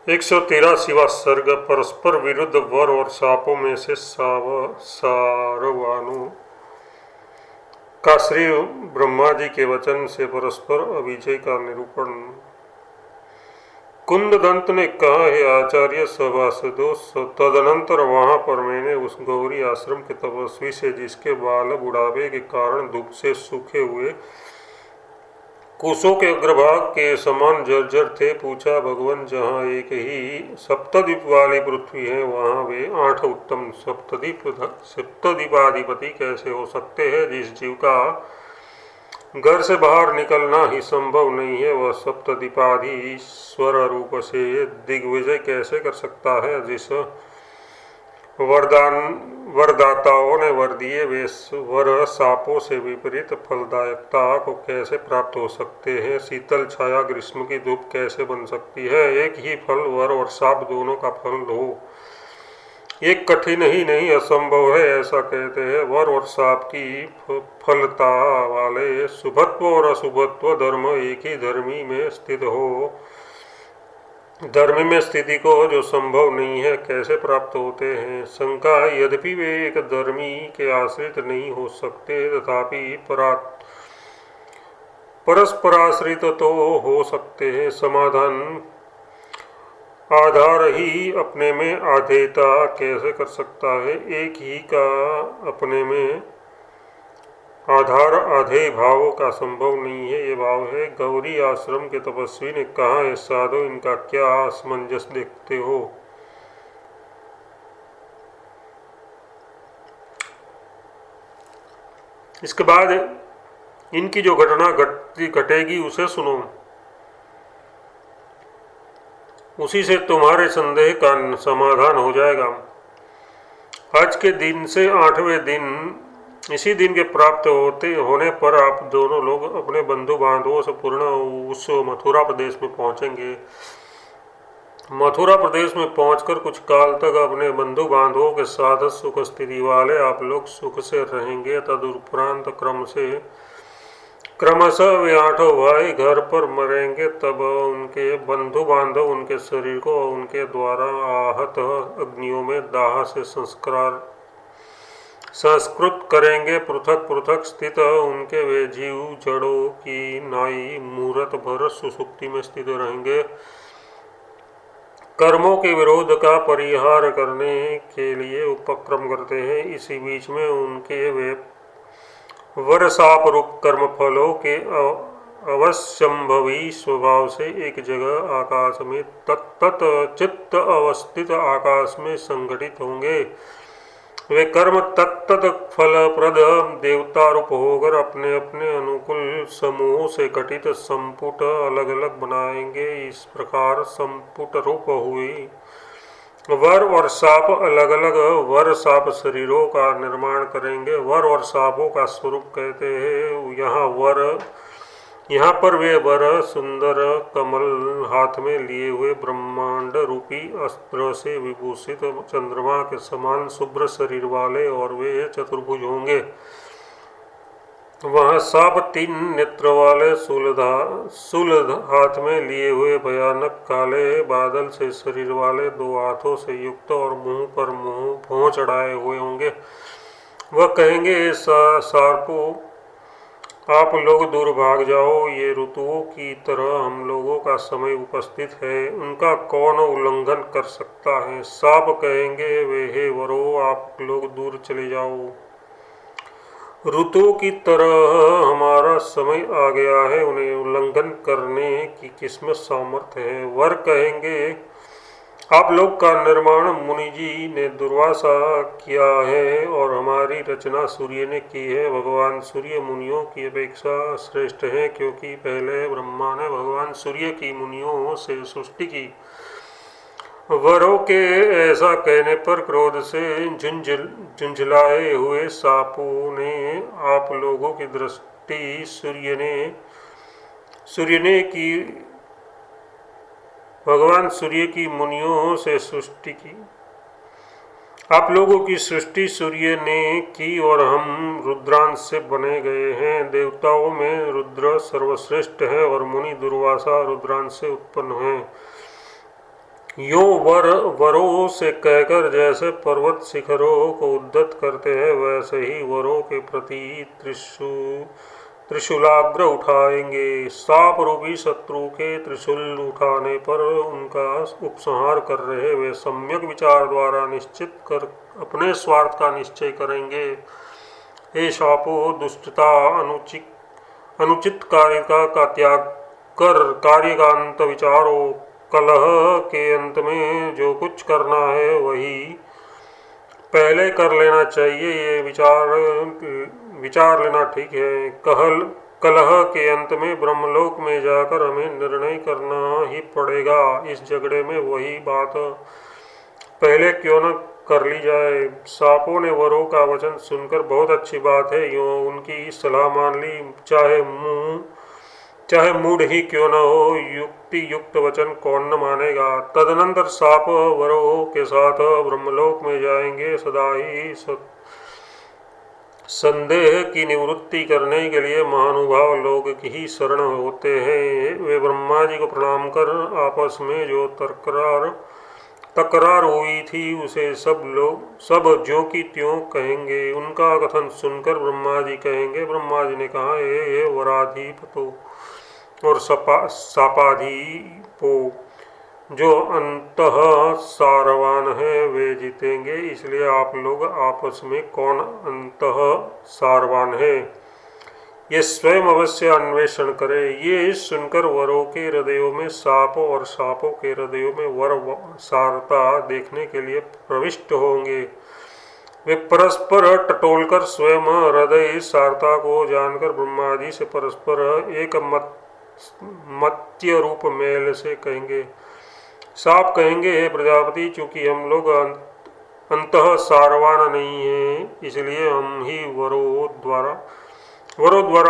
183वां सर्ग। परस्पर विरुद्ध वर और सापों में से सारवाणों का श्री ब्रह्मा जी के वचन से परस्पर अविजय का निरूपण। कुंददंत ने कहा, हे आचार्य सभासदों, तदनंतर वहां पर मैंने उस गौरी आश्रम के तपस्वी से, जिसके बाल बुढ़ापे के कारण धूप से सूखे हुए कुशों के अग्रभाग के समान जर्जर थे, पूछा, भगवान, जहाँ एक ही सप्तद्वीप वाली पृथ्वी है, वहाँ वे 8 उत्तम सप्तद्वीपाधिपति कैसे हो सकते हैं? जिस जीव का घर से बाहर निकलना ही संभव नहीं है, वह सप्तद्वीपाधीश्वर रूप से दिग्विजय कैसे कर सकता है? जिस वरदाताओं ने वर दिए, वे वर सापों से विपरीत फलदायकता को कैसे प्राप्त हो सकते हैं? शीतल छाया ग्रीष्म की धूप कैसे बन सकती है? एक ही फल वर और साप दोनों का फल हो, एक कठिन ही नहीं असंभव है, ऐसा कहते हैं। वर और साप की फलता वाले शुभत्व और अशुभत्व धर्म एक ही धर्मी में स्थित हो, धर्म में स्थिति को जो संभव नहीं है, कैसे प्राप्त होते हैं? शंका, यद्यपि वे एक धर्मी के आश्रित नहीं हो सकते, तथापि परस्पराश्रित तो हो सकते हैं। समाधान, आधार ही अपने में आधेयता कैसे कर सकता है? एक ही का अपने में आधार आधेय भावों का संभव नहीं है, ये भाव है। गौरी आश्रम के तपस्वी ने कहा, है साधु, इनका क्या असमंजस देखते हो? इसके बाद इनकी जो घटना घटेगी उसे सुनो, उसी से तुम्हारे संदेह का समाधान हो जाएगा। आज के दिन से 8वें दिन, इसी दिन के प्राप्त होने पर आप दोनों लोग अपने बंधु बांधवों से पूर्ण उस मथुरा प्रदेश में पहुंचेंगे। मथुरा प्रदेश में पहुंचकर कुछ काल तक अपने बंधु बांधवों के साथ सुख स्थिति वाले आप लोग सुख से रहेंगे। तदुपरांत क्रमशः वे 8 भाई घर पर मरेंगे। तब उनके बंधु बांधव उनके शरीर को उनके द्वारा आहत अग्नियों में दाह से संस्कृत करेंगे। पृथक पृथक स्थित उनके वे जीव जड़ों की नाई मूर्त भर सुसुप्ति में स्थित रहेंगे। कर्मों के विरोध का परिहार करने के लिए उपक्रम करते हैं। इसी बीच में उनके वे वरसाप रूप कर्म फलों के अवश्यंभवी स्वभाव से एक जगह आकाश में तत्त चित्त अवस्थित आकाश में संगठित होंगे। वे कर्म तत्त फलप्रद देवता रूप होकर अपने अपने अनुकूल समूहों से गठित संपुट अलग अलग बनाएंगे। इस प्रकार संपुट रूप हुई वर और साप अलग अलग वर साप शरीरों का निर्माण करेंगे। वर और सापों का स्वरूप कहते हैं। यहाँ पर वे वर सुंदर कमल हाथ में लिए हुए ब्रह्मांड रूपी अस्त्र से विभूषित चंद्रमा के समान शुभ्र शरीर वाले और वे चतुर्भुज होंगे। वहाँ साप 3 नेत्र वाले शूल हाथ में लिए हुए भयानक काले बादल से शरीर वाले 2 हाथों से युक्त और मुंह पर भौं चढ़ाए हुए होंगे। वह कहेंगे, सार्पों, आप लोग दूर भाग जाओ, ये ऋतुओं की तरह हम लोगों का समय उपस्थित है, उनका कौन उल्लंघन कर सकता है? साप कहेंगे, वे हे वरो, आप लोग दूर चले जाओ, ऋतुओं की तरह हमारा समय आ गया है, उन्हें उल्लंघन करने की किस्मत सामर्थ्य है। वर कहेंगे, आप लोग का निर्माण मुनि जी ने दुर्वासा किया है और हमारी रचना सूर्य ने की है। भगवान सूर्य मुनियों की अपेक्षा श्रेष्ठ है, क्योंकि पहले ब्रह्मा ने भगवान सूर्य की मुनियों से सृष्टि की। वरों के ऐसा कहने पर क्रोध से झुंझलाए हुए सापों ने आप लोगों की दृष्टि सूर्य ने की, भगवान सूर्य की मुनियों से सृष्टि की। आप लोगों की सृष्टि सूर्य ने की और हम रुद्रांश से बने गए हैं। देवताओं में रुद्र सर्वश्रेष्ठ है और मुनि दुर्वासा रुद्रांश से उत्पन्न हैं। यो वरों से कहकर जैसे पर्वत शिखरों को उद्धत करते हैं, वैसे ही वरों के प्रति त्रिशूलाग्र उठाएंगे। सांप रूपी शत्रु के त्रिशूल उठाने पर उनका उपसंहार कर रहे वे सम्यक विचार द्वारा निश्चित कर अपने स्वार्थ का निश्चय करेंगे। हे शापो, दुष्टता अनुचित कार्य का त्याग कर कार्य का अंत विचारो। कलह के अंत में जो कुछ करना है वही पहले कर लेना चाहिए, ये विचार लेना ठीक है। कलह के अंत में ब्रह्मलोक में जाकर हमें निर्णय करना ही पड़ेगा। इस झगड़े में वही बात पहले क्यों न कर ली जाए। सांपों ने वरों का वचन सुनकर बहुत अच्छी बात है यूँ उनकी सलाह मान ली, चाहे मूढ़ ही क्यों न हो, युक्ति युक्त वचन कौन न मानेगा। तदनंतर सांप वरों के साथ ब्रह्मलोक में जाएंगे। सदा ही संदेह की निवृत्ति करने के लिए महानुभाव लोग की ही शरण होते हैं। वे ब्रह्मा जी को प्रणाम कर आपस में जो तकरार हुई थी उसे सब ज्यों की त्यों कहेंगे। उनका कथन सुनकर ब्रह्मा जी कहेंगे, ब्रह्मा जी ने कहा, हे वराधिपतो और सापाधिपो, जो अंतः सारवान है वे जीतेंगे, इसलिए आप लोग आपस में कौन अंतः सारवान है ये स्वयं अवश्य अन्वेषण करे। ये सुनकर वरों के हृदयों में सांप और सांपों के हृदयों में वर सारता देखने के लिए प्रविष्ट होंगे। वे परस्पर टटोलकर स्वयं हृदय सारता को जानकर ब्रह्मा जी से परस्पर एक मत्य रूप मेल से कहेंगे। सांप कहेंगे, हे प्रजापति, चूंकि हम लोग अंतः सारवान नहीं हैं, इसलिए हम ही वरों द्वारा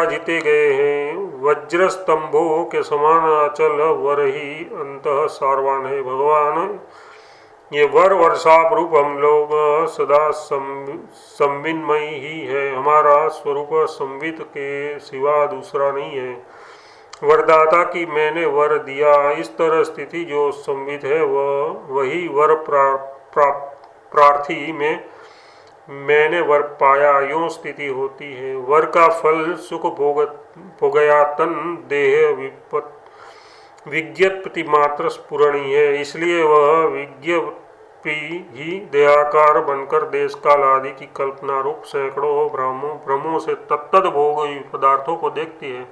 जीते गए हैं। वज्र स्तंभों के समान अचल वर ही अंतः सारवान है। भगवान, ये वर और सांप रूप हम लोग सदा संविन्मय ही है। हमारा स्वरूप संवित के सिवा दूसरा नहीं है। वरदाता की मैंने वर दिया, इस तरह स्थिति जो संवित है वही वर प्रार्थी में मैंने वर पाया, यूं स्थिति होती है। वर का फल सुख भोगयातन देह विज्ञप्ति मात्र स्फुरणी है, इसलिए वह विज्ञप्ति ही देहाकार बनकर देश काल आदि की कल्पना रूप सैकड़ों भ्रमों से तत्त भोग पदार्थों को देखती है,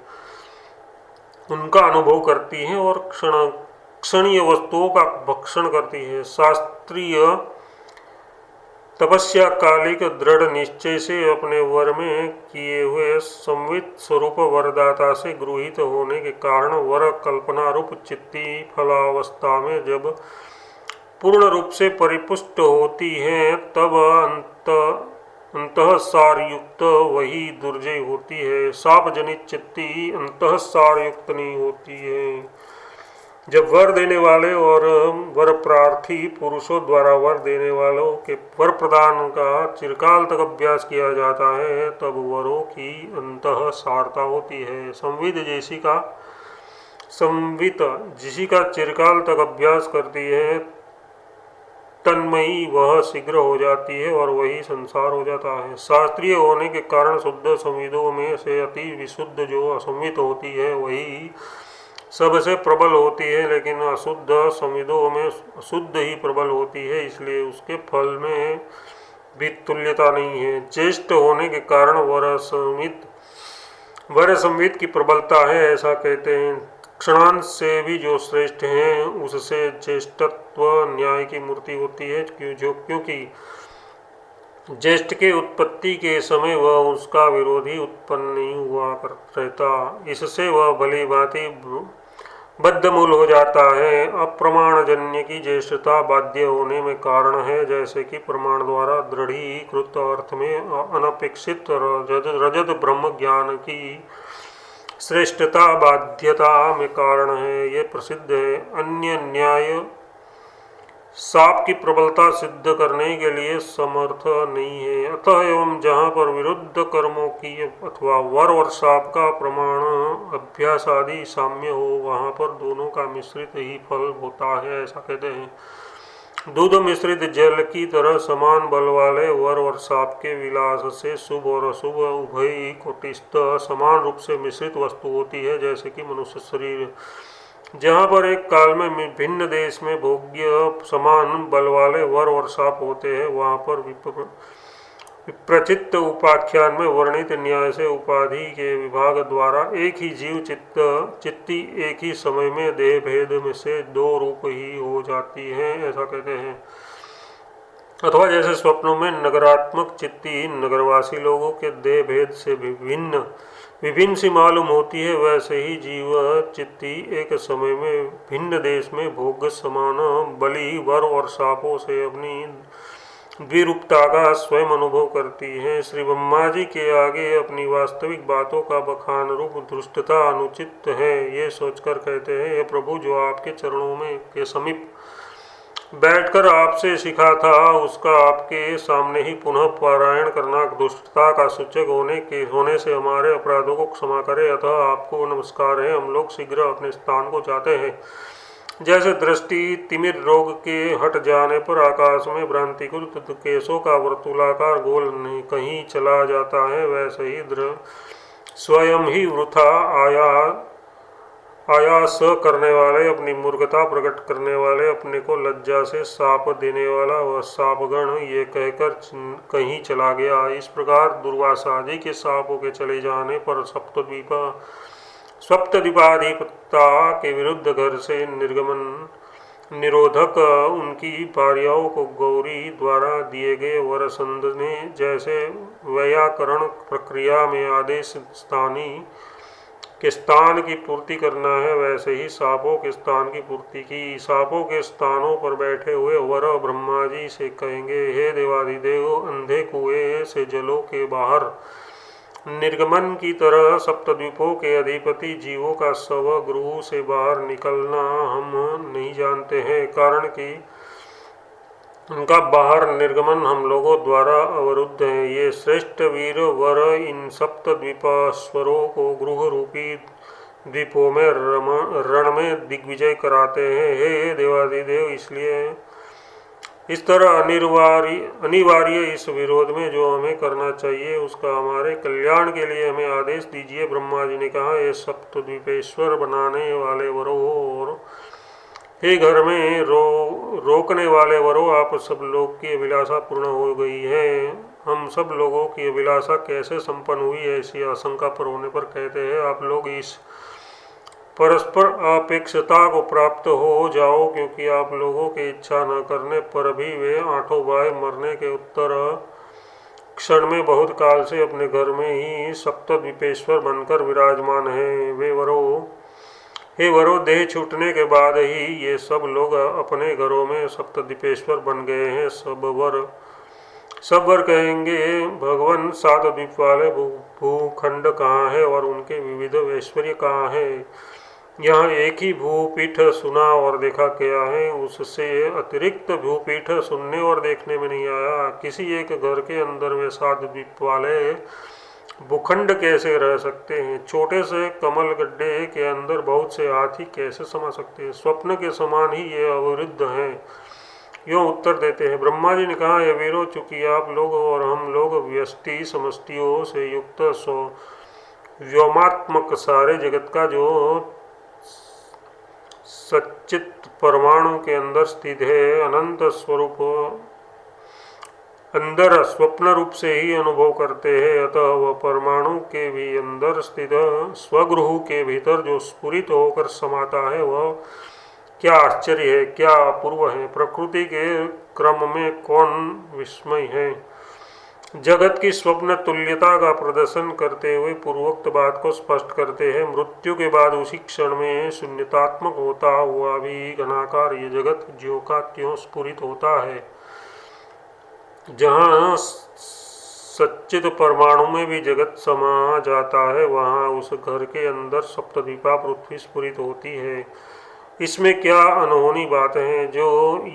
उनका अनुभव करती है और क्षणीय वस्तुओं का भक्षण करती है। शास्त्रीय तपस्या कालिक दृढ़ निश्चय से अपने वर में किए हुए संवित स्वरूप वरदाता से गृहीत होने के कारण वर कल्पना रूप चित्ती फलावस्था में जब पूर्ण रूप से परिपुष्ट होती है तब अंतः सार युक्त वही दुर्जय होती है। साप जनित चित्ती अंतः सार युक्त नहीं होती है। जब वर देने वाले और वर प्रार्थी पुरुषों द्वारा वर देने वालों के वर प्रदान का चिरकाल तक अभ्यास किया जाता है, तब वरों की अंतः सारता होती है। संवित जिसी का चिरकाल तक अभ्यास करती है, तन्मयी वह शीघ्र हो जाती है और वही संसार हो जाता है। शास्त्रीय होने के कारण शुद्ध संविदों में से अति विशुद्ध जो असंवित होती है वही सबसे प्रबल होती है, लेकिन अशुद्ध संविदों में अशुद्ध ही प्रबल होती है, इसलिए उसके फल में भी तुल्यता नहीं है। ज्येष्ठ होने के कारण वर संवित की प्रबलता है, ऐसा कहते हैं। क्षणांश से भी जो श्रेष्ठ हैं उससे ज्येष्ठत्व न्याय की मूर्ति होती है, क्योंकि ज्येष्ठ के उत्पत्ति के समय वह उसका विरोधी उत्पन्न नहीं हुआ रहता, इससे वह भली भांति बद्धमूल हो जाता है। अप्रमाणजन्य की ज्येष्ठता बाध्य होने में कारण है, जैसे कि प्रमाण द्वारा दृढ़ीकृत अर्थ में अनपेक्षित रजत ब्रह्म ज्ञान की श्रेष्ठता बाध्यता में कारण है। ये प्रसिद्ध है। अन्य न्याय साप की प्रबलता सिद्ध करने के लिए समर्थ नहीं है। अतः एवं जहाँ पर विरुद्ध कर्मों की अथवा वर और साप का प्रमाण अभ्यास आदि साम्य हो, वहाँ पर दोनों का मिश्रित ही फल होता है, ऐसा कहते हैं। दूध मिश्रित जल की तरह समान बल वाले वर और साप के विलास से शुभ और अशुभ उभय कोटिस्थ समान रूप से मिश्रित वस्तु होती है, जैसे कि मनुष्य शरीर। जहाँ पर एक काल में भिन्न देश में भोग्य समान बल वाले वर और साप होते हैं, वहाँ पर विप्रचित्त उपाख्यान में वर्णित न्याय से उपाधि के विभाग द्वारा एक ही जीव चित्ती एक ही समय में देह भेद में से दो रूप ही हो जाती है, ऐसा कहते हैं। अथवा जैसे स्वप्नों में नगरात्मक चित्ती नगरवासी लोगों के देह भेद से विभिन्न सी मालूम होती है, वैसे ही जीव चित्ती एक समय में भिन्न देश में भोग समान बलि वर और सापों से अपनी द्विरूपता का स्वयं अनुभव करती हैं। श्री ब्रह्मा जी के आगे अपनी वास्तविक बातों का बखान रूप दुष्टता अनुचित है, ये सोचकर कहते हैं, हे प्रभु, जो आपके चरणों में के समीप बैठकर आपसे सीखा था उसका आपके सामने ही पुनः पारायण करना दुष्टता का सूचक होने से हमारे अपराधों को क्षमा करे। अतः आपको नमस्कार है, हम लोग शीघ्र अपने स्थान को जाते हैं। जैसे दृष्टि तिमिर रोग के हट जाने पर आकाश में भ्रांतिकृत केशों का वर्तुलाकार गोल कहीं चला जाता है, वैसे ही स्वयं ही वृथा आयास करने वाले, अपनी मूर्खता प्रकट करने वाले, अपने को लज्जा से साप देने वाला वह सापगण ये कहकर कहीं चला गया। इस प्रकार दुर्वासा जी के सापों के चले जाने पर सप्तद्वीपाधिपता के विरुद्ध घर से निर्गमन निरोधक उनकी भार्याओं को गौरी द्वारा दिए गए वरसंध ने जैसे व्याकरण प्रक्रिया में आदेश के स्थान की पूर्ति करना है, वैसे ही सापों के स्थान की पूर्ति की। सापों के स्थानों पर बैठे हुए वर ब्रह्मा जी से कहेंगे, हे देवादिदेव, अंधे कुएं से जलों के बाहर निर्गमन की तरह सप्तद्वीपों के अधिपति जीवों का स्वगृह से बाहर निकलना हम नहीं जानते हैं, कारण कि उनका बाहर निर्गमन हम लोगों द्वारा अवरुद्ध है। ये श्रेष्ठ वीर वर इन सप्तद्वीपाश्वरों को गृह रूपी द्वीपों में रण में दिग्विजय कराते हैं। हे देवादिदेव, इसलिए इस तरह अनिवार्य इस विरोध में जो हमें करना चाहिए उसका हमारे कल्याण के लिए हमें आदेश दीजिए। ब्रह्मा जी ने कहा, ये सप्तद्वीपेश्वर बनाने वाले वरों और हे घर में रोकने वाले वरों, आप सब लोग की अभिलाषा पूर्ण हो गई है। हम सब लोगों की अभिलाषा कैसे संपन्न हुई, ऐसी आशंका पर होने पर कहते हैं, आप लोग इस परस्पर अपेक्षता को प्राप्त हो जाओ, क्योंकि आप लोगों की इच्छा न करने पर भी वे आठों भाई मरने के उत्तर क्षण में बहुत काल से अपने घर में ही सप्तद्वीपेश्वर बनकर विराजमान हैं। हे वरों, देह छूटने के बाद ही ये सब लोग अपने घरों में सप्तद्वीपेश्वर बन गए हैं। सब वर कहेंगे, भगवान, सात द्वीप वाले भूखंड कहाँ है और उनके विविध ऐश्वर्य कहाँ है? यहाँ एक ही भूपीठ सुना और देखा गया है, उससे अतिरिक्त भूपीठ सुनने और देखने में नहीं आया। किसी एक घर के अंदर वे सात द्वीप वाले भूखंड कैसे रह सकते हैं? छोटे से कमल गड्ढे के अंदर बहुत से हाथी कैसे समा सकते हैं? स्वप्न के समान ही ये अवरुद्ध हैं। यूँ उत्तर देते हैं। ब्रह्मा जी ने कहा, ये वीरों, चूंकि आप लोग और हम लोग व्यष्टि समष्टियों से युक्त व्योमात्मक सारे जगत का जो सच्चित परमाणु के अंदर स्थित है, अनंत स्वरूप अंदर स्वप्न रूप से ही अनुभव करते हैं, अतः वह परमाणु के भी अंदर स्थित स्वगृह के भीतर जो स्फुरित होकर समाता है, वह क्या आश्चर्य है, क्या अपूर्व है। प्रकृति के क्रम में कौन विस्मय है। जगत की स्वप्न तुल्यता का प्रदर्शन करते हुए पूर्वोक्त बात को स्पष्ट करते हैं। मृत्यु के बाद उसी क्षण में शून्यतात्मक होता हुआ भी घनाकार ये जगत ज्यों का त्यों स्फुरित होता है। जहाँ सच्चित परमाणु में भी जगत समा जाता है, वहाँ उस घर के अंदर सप्तद्वीपा पृथ्वी स्फुरित होती है। इसमें क्या अनहोनी बात है। जो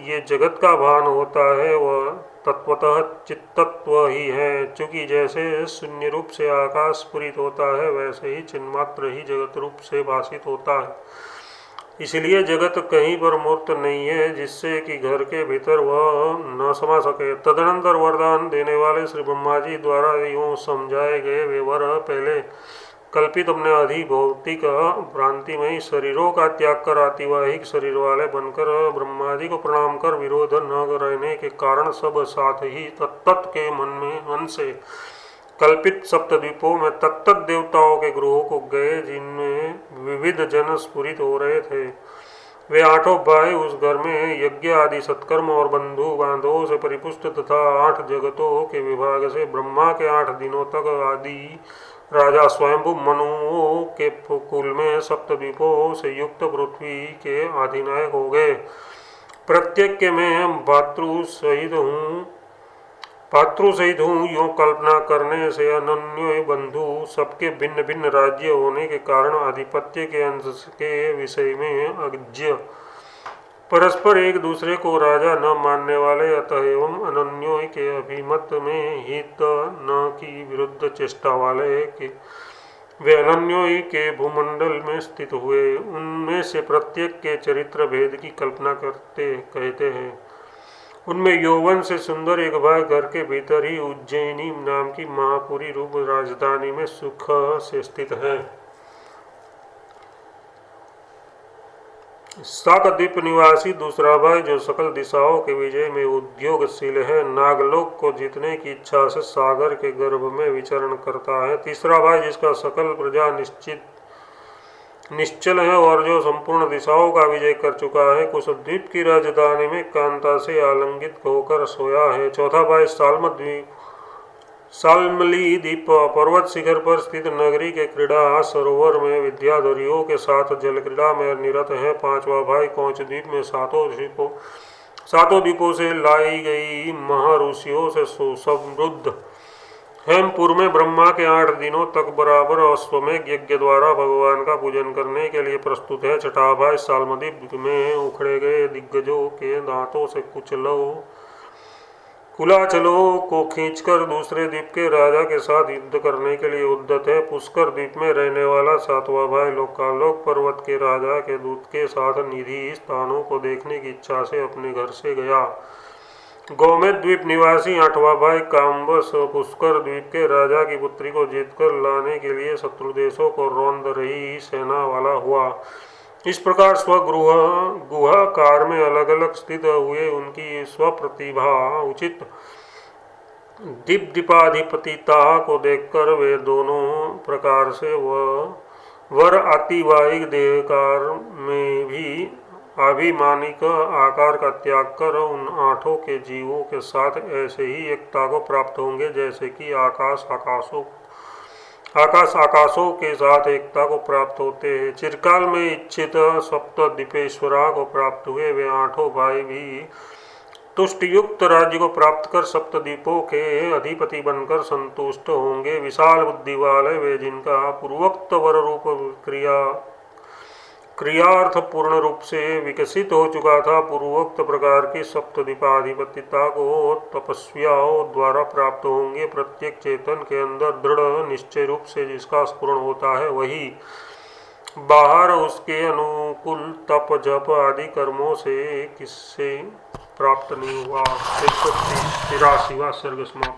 ये जगत का भान होता है वह तत्वतः चित्तत्व ही है। चूँकि जैसे शून्य रूप से आकाश स्फुरित होता है वैसे ही चिन्मात्र ही जगत रूप से भाषित होता है। इसलिए जगत कहीं पर मूर्त नहीं है जिससे कि घर के भीतर वह न समा सके। तदनंतर वरदान देने वाले श्री ब्रह्मा जी द्वारा यूँ समझाए गए वे वर पहले कल्पित अपने अधिभौतिक भ्रांतिमयी शरीरों का त्याग कर आतिवाहिक शरीर वाले बनकर ब्रह्मा जी को प्रणाम कर विरोध न रहने के कारण सब साथ ही तत्त के मन से कल्पित सप्तद्वीपों में तत्त देवताओं के गृहों को गए जिनमें विविध जन स्फुरित हो रहे थे। वे आठों भाई उस घर में यज्ञ आदि सत्कर्म और बंधु बांधवों से परिपुष्ट तथा 8 जगतों के विभाग से ब्रह्मा के 8 दिनों तक आदि राजा स्वयंभू मनुओं के कुल में सप्तद्वीपों से युक्त पृथ्वी के अधिनायक हो गए। प्रत्येक के मैं भातृ सहित हूँ यूँ कल्पना करने से अनन्य बंधु सबके भिन्न भिन्न राज्य होने के कारण आधिपत्य के अंश के विषय में अज्ञ परस्पर एक दूसरे को राजा न मानने वाले अतः एवं अनन्यों के अभिमत में हित न की विरुद्ध चेष्टा वाले के वे अनन्यों के भूमंडल में स्थित हुए। उनमें से प्रत्येक के चरित्र भेद की कल्पना करते कहते हैं। उनमें यौवन से सुंदर एक भाई घर के भीतर ही उज्जैनी नाम की महापुरी रूप राजधानी में सुख से स्थित है। शाकद्वीप निवासी दूसरा भाई जो सकल दिशाओं के विजय में उद्योगशील है नागलोक को जीतने की इच्छा से सागर के गर्भ में विचरण करता है। तीसरा भाई जिसका सकल प्रजा निश्चल है और जो संपूर्ण दिशाओं का विजय कर चुका है कुशद्वीप की राजधानी में कांता से आलिंगित होकर सोया है। चौथा भाई सालमली द्वीप पर्वत शिखर पर स्थित नगरी के क्रीड़ा सरोवर में विद्याधरियों के साथ जल क्रीड़ा में निरत है। पांचवा भाई कौच द्वीप में सातों द्वीपों से लाई गई महर्षियों से समृद्ध हेमपुर में ब्रह्मा के 8 दिनों तक बराबर अश्वमेघ यज्ञ द्वारा भगवान का पूजन करने के लिए प्रस्तुत है। छठा भाई सालमद्वीप में उखड़े गए दिग्गजों के दांतों से कुलाचलों को खींचकर दूसरे द्वीप के राजा के साथ युद्ध करने के लिए उद्यत है। पुष्कर द्वीप में रहने वाला सातवां भाई लोकालोक पर्वत के राजा के दूत के साथ निधि स्थानों को देखने की इच्छा से अपने घर से गया। गौमेद द्वीप निवासी 8वां भाई काम्बस पुष्कर द्वीप के राजा की पुत्री को जीतकर लाने के लिए शत्रु देशों को रौंद रही सेना वाला हुआ। इस प्रकार गुहाकार में अलग अलग स्थित हुए उनकी स्वप्रतिभा उचित दीपाधिपतिता को देखकर वे दोनों प्रकार से वर आतिवाहिक देहकार में भी अभिमानिक आकार का त्याग कर उन 8 के जीवों के साथ ऐसे ही एकता को प्राप्त होंगे जैसे कि आकाश आकाशों के साथ एकता को प्राप्त होते हैं। चिरकाल में इच्छित सप्तद्वीपेश्वरा को प्राप्त हुए वे 8 भाई भी तुष्टयुक्त राज्य को प्राप्त कर सप्तद्वीपों के अधिपति बनकर संतुष्ट होंगे। विशाल बुद्धि वाले वे जिनका पूर्वोक्त वर रूप क्रियार्थ पूर्ण रूप से विकसित हो चुका था पूर्वोक्त प्रकार की सप्तद्वीपाधिपतिता को तपस्वियों द्वारा प्राप्त होंगे। प्रत्येक चेतन के अंदर दृढ़ निश्चय रूप से जिसका स्फुरण होता है वही बाहर उसके अनुकूल तप जप आदि कर्मों से किससे प्राप्त नहीं हुआ। 183वां सर्ग समाप्त।